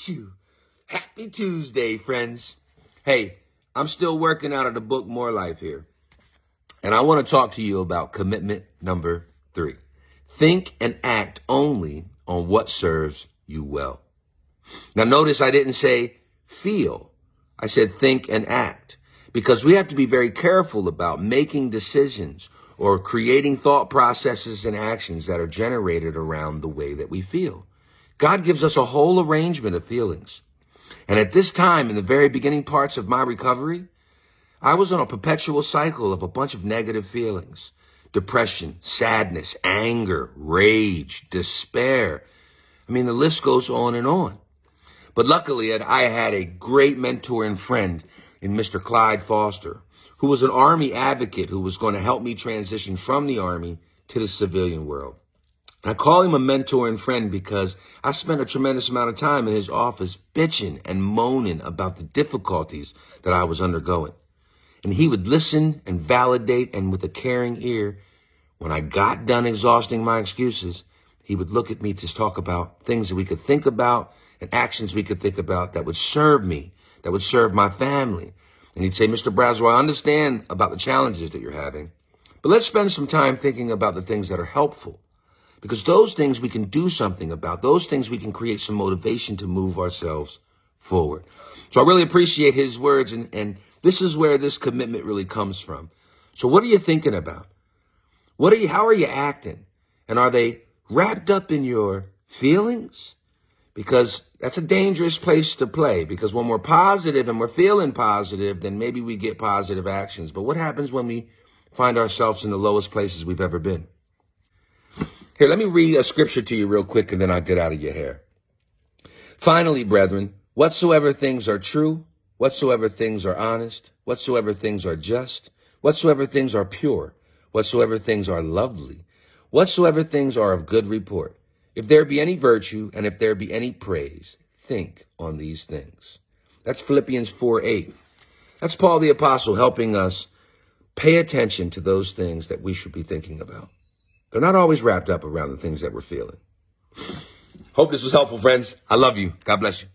Achoo. Happy Tuesday, friends. Hey, I'm still working out of the book More Life here. And I want to talk to you about commitment number 3. Think and act only on what serves you well. Now, notice I didn't say feel. I said think and act, because we have to be very careful about making decisions or creating thought processes and actions that are generated around the way that we feel. God gives us a whole arrangement of feelings. And at this time, in the very beginning parts of my recovery, I was on a perpetual cycle of a bunch of negative feelings: depression, sadness, anger, rage, despair. I mean, the list goes on and on. But luckily, I had a great mentor and friend in Mr. Clyde Foster, who was an Army advocate who was going to help me transition from the Army to the civilian world. I call him a mentor and friend because I spent a tremendous amount of time in his office bitching and moaning about the difficulties that I was undergoing. And he would listen and validate, and with a caring ear, when I got done exhausting my excuses, he would look at me to talk about things that we could think about and actions we could think about that would serve me, that would serve my family. And he'd say, Mr. Braswell, I understand about the challenges that you're having, but let's spend some time thinking about the things that are helpful. Because those things we can do something about. Those things we can create some motivation to move ourselves forward. So I really appreciate his words, and this is where this commitment really comes from. So what are you thinking about? How are you acting? And are they wrapped up in your feelings? Because that's a dangerous place to play. Because when we're positive and we're feeling positive, then maybe we get positive actions. But what happens when we find ourselves in the lowest places we've ever been? Here, let me read a scripture to you real quick, and then I'll get out of your hair. Finally, brethren, whatsoever things are true, whatsoever things are honest, whatsoever things are just, whatsoever things are pure, whatsoever things are lovely, whatsoever things are of good report, if there be any virtue and if there be any praise, think on these things. That's Philippians 4:8. That's Paul the Apostle helping us pay attention to those things that we should be thinking about. They're not always wrapped up around the things that we're feeling. Hope this was helpful, friends. I love you. God bless you.